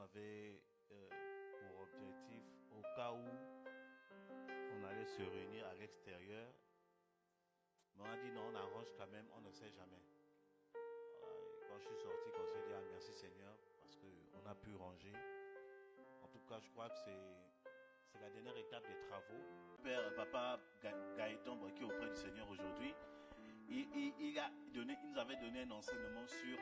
avait pour objectif, au cas où on allait se réunir à l'extérieur, mais on a dit non, on arrange quand même, on ne sait jamais. Et quand je suis sorti, on s'est dit ah, merci Seigneur, parce qu'on a pu ranger. En tout cas, je crois que c'est la dernière étape des travaux. Père, papa Gaëtan, qui est auprès du Seigneur aujourd'hui, il nous avait donné un enseignement sur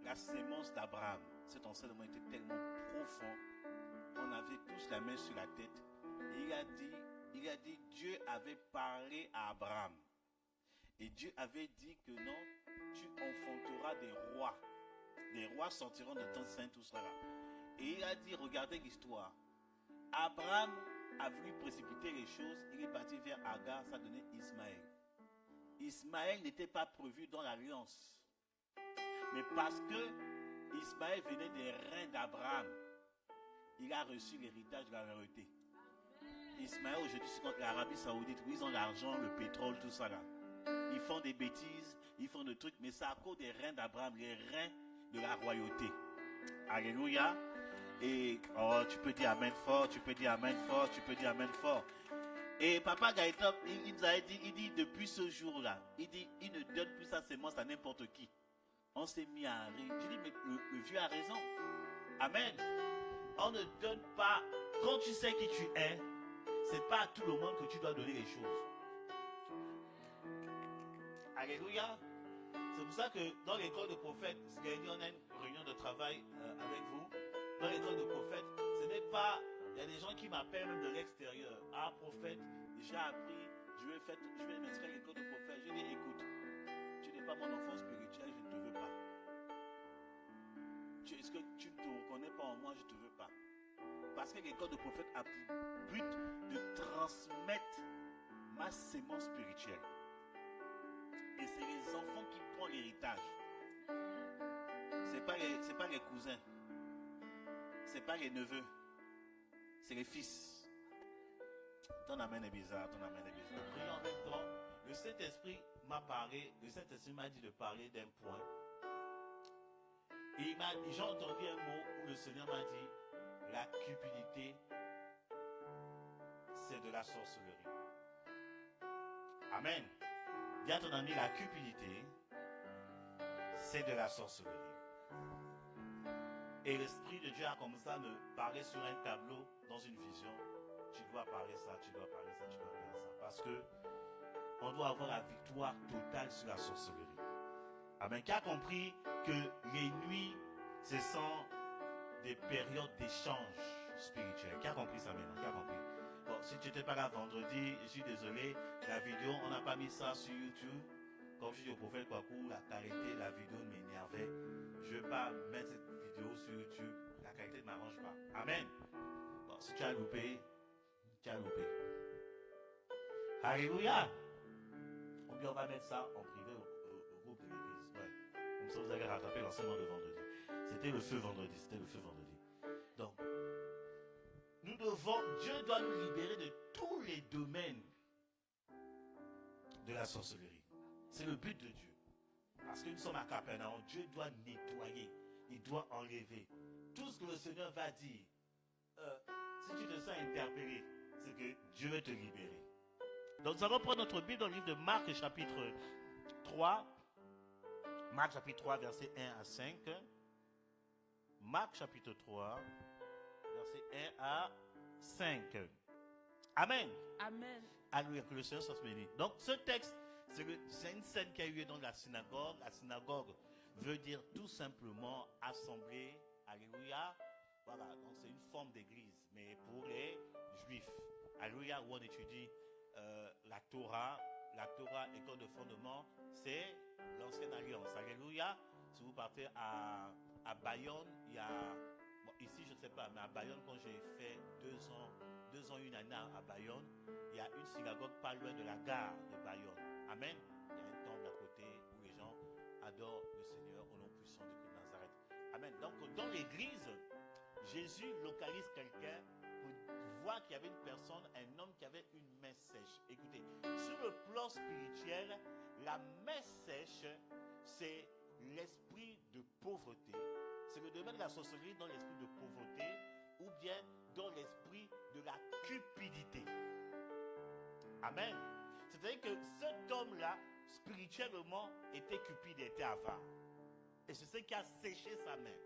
la sémence d'Abraham. Cet enseignement était tellement profond. On avait tous la main sur la tête. Et il a dit, Dieu avait parlé à Abraham. Et Dieu avait dit que non, tu enfanteras des rois. Des rois sortiront de ton sein, tout cela. Et il a dit, regardez l'histoire. Abraham a voulu précipiter les choses. Il est parti vers Agar, ça donnait Ismaël. Ismaël n'était pas prévu dans l'alliance. Mais parce que Ismaël venait des reins d'Abraham, il a reçu l'héritage de la royauté. Ismaël, aujourd'hui, c'est contre l'Arabie Saoudite, où ils ont l'argent, le pétrole, tout ça là. Ils font des bêtises, ils font des trucs, mais c'est à cause des reins d'Abraham, les reins de la royauté. Alléluia. Et tu peux dire amen fort, tu peux dire amen fort, tu peux dire amen fort. Et papa Gaëtan, il nous a dit, il dit depuis ce jour-là, il dit, il ne donne plus sa sémence à n'importe qui. On s'est mis à rire. Je dis, mais le vieux a raison. Amen. On ne donne pas, quand tu sais qui tu es, c'est pas à tout le monde que tu dois donner les choses. Alléluia. C'est pour ça que dans l'école de prophète, on a une réunion de travail avec vous. Dans l'école de prophète, ce n'est pas, il y a des gens qui m'appellent même de l'extérieur. Ah, prophète, j'ai appris, je vais m'inscrire à l'école de prophète. Je dis, écoute, tu n'es pas mon enfant spirituel, je ne te veux pas. Est-ce que tu ne te reconnais pas en moi, je ne te veux pas. Parce que l'école de prophète a pour but de transmettre ma sémence spirituelle. Et c'est les enfants qui prennent l'héritage. C'est pas les cousins. C'est pas les neveux. C'est les fils. Ton amène est bizarre, ton amène est bizarre. Je prie en même temps. Le Saint-Esprit m'a parlé. Le Saint-Esprit m'a dit de parler d'un point. Et j'ai entendu un mot où le Seigneur m'a dit la cupidité, c'est de la sorcellerie. Amen. Dis à ton ami, la cupidité, c'est de la sorcellerie. Et l'Esprit de Dieu a commencé à me parler sur un tableau, dans une vision. Tu dois parler ça, tu dois parler ça, tu dois parler ça. Parce que on doit avoir la victoire totale sur la sorcellerie. Amen. Qui a compris que les nuits, ce sont des périodes d'échange spirituel. Qui a compris ça maintenant? Qui a compris? Bon, si tu n'étais pas là vendredi, je suis désolé. La vidéo, on n'a pas mis ça sur YouTube. Comme je dis au prophète Kwaku, la qualité de la vidéo m'énervait. Je ne vais pas mettre cette vidéo sur YouTube. La qualité ne m'arrange pas. Amen. Bon, si tu as loupé, tu as loupé. Alléluia. Ou bien on va mettre ça en privé au groupe de l'église. Ouais. Comme ça, vous allez rattraper l'enseignement de vendredi. C'était le feu vendredi. Donc, Dieu doit nous libérer de tous les domaines de la sorcellerie. C'est le but de Dieu. Parce que nous sommes à Capernaum, Dieu doit nettoyer, il doit enlever. Tout ce que le Seigneur va dire, si tu te sens interpellé, c'est que Dieu veut te libérer. Donc nous allons prendre notre Bible dans le livre de Marc chapitre 3. Marc chapitre 3, versets 1 à 5. Marc chapitre 3, versets 1 à 5. Amen. Amen. Alléluia, que le Seigneur soit béni. Donc ce texte, c'est une scène qui a eu lieu dans la synagogue. La synagogue veut dire tout simplement assemblée. Alléluia. Voilà, donc c'est une forme d'église, mais pour les juifs. Alléluia, où on étudie la Torah, école de fondement, c'est l'ancienne alliance. Alléluia. Si vous partez à Bayonne, il y a, bon, ici je ne sais pas, mais à Bayonne, quand j'ai fait 2 ans, une année à Bayonne, il y a une synagogue pas loin de la gare de Bayonne. Amen. Il y a un temple à côté où les gens adorent le Seigneur au nom puissant de Nazareth. Amen. Donc dans l'église, Jésus localise quelqu'un pour voir qu'il y avait une personne, un homme qui avait une main sèche. Écoutez, sur le plan spirituel, la main sèche, c'est l'esprit de pauvreté. C'est le domaine de la sorcellerie dans l'esprit de pauvreté ou bien dans l'esprit de la cupidité. Amen. C'est-à-dire que cet homme-là, spirituellement, était cupide, était avare. Et c'est ce qui a séché sa main.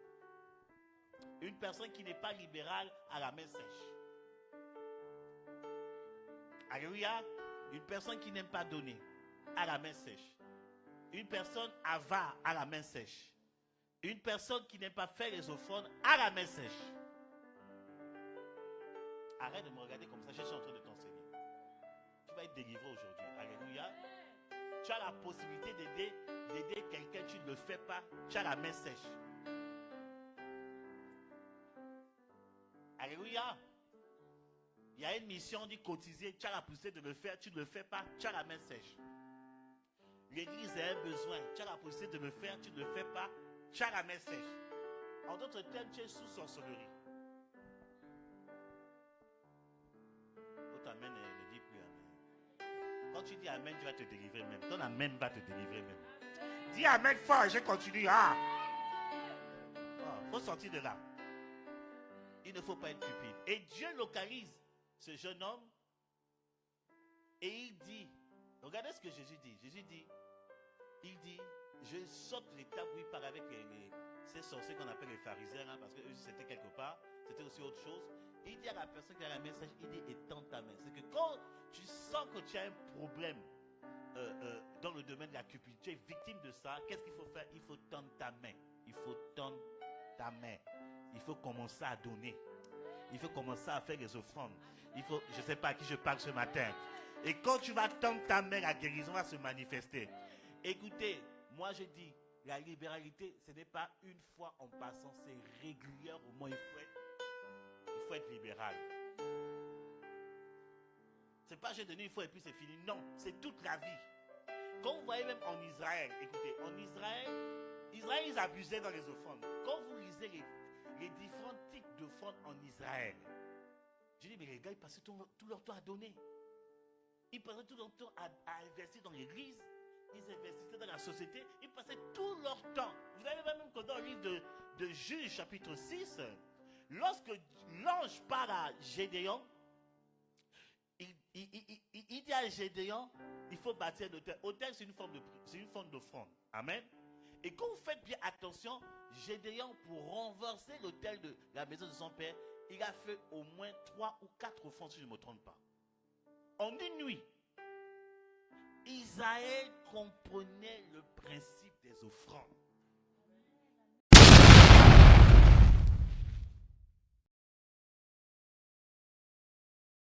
Une personne qui n'est pas libérale a la main sèche. Alléluia. Une personne qui n'aime pas donner a la main sèche. Une personne avare a la main sèche. Une personne qui n'aime pas faire les offrandes a la main sèche. Arrête de me regarder comme ça, je suis en train de t'enseigner. Tu vas être délivré aujourd'hui. Alléluia. Tu as la possibilité d'aider quelqu'un, tu ne le fais pas, tu as la main sèche. Alléluia. Il y a une mission, on dit cotiser, tu as la possibilité de le faire, tu ne le fais pas, tu as la main sèche. L'église a un besoin, tu as la possibilité de le faire, tu ne le fais pas, tu as la main sèche. En d'autres termes, tu es sous sorcellerie. Votre amen ne dit plus amen. Quand tu dis amen, tu vas te délivrer même. Ton amen va te délivrer même. Dis amen fort, je continue. Faut sortir de là. Il ne faut pas être cupide. Et Dieu localise ce jeune homme et il dit, regardez ce que Jésus dit. Jésus dit, il dit, je saute l'étape où il parle avec ces sorciers qu'on appelle les pharisiens, parce que eux c'était quelque part, c'était aussi autre chose. Il dit à la personne qui a la main sèche, il dit, étends ta main. C'est que quand tu sens que tu as un problème dans le domaine de la cupidité, tu es victime de ça, qu'est-ce qu'il faut faire? Il faut tendre ta main. Il faut tendre ta main. Il faut commencer à donner. Il faut commencer à faire les offrandes. Je ne sais pas à qui je parle ce matin. Et quand tu vas tendre ta main, la guérison va se manifester. Écoutez, moi je dis, la libéralité, ce n'est pas une fois en passant, c'est régulièrement. Il faut être libéral. C'est pas j'ai donné une fois et puis c'est fini. Non, c'est toute la vie. Quand vous voyez même en Israël, écoutez, en Israël, ils abusaient dans les offrandes. Quand vous lisez les différents types d'offrandes en Israël, je dis, mais les gars, ils passaient tout leur temps à donner. Ils passaient tout leur temps à investir dans l'église. Ils investissaient dans la société. Ils passaient tout leur temps. Vous avez même que dans le livre de Juge, chapitre 6, lorsque l'ange parle à Gédéon, il dit à Gédéon, il faut bâtir l'autel. L'autel, c'est une forme d'offrande. Amen. Et quand vous faites bien attention, Gédéon, pour renverser l'autel de la maison de son père, il a fait au moins 3 ou 4 offrandes, si je ne me trompe pas. En une nuit, Israël comprenait le principe des offrandes.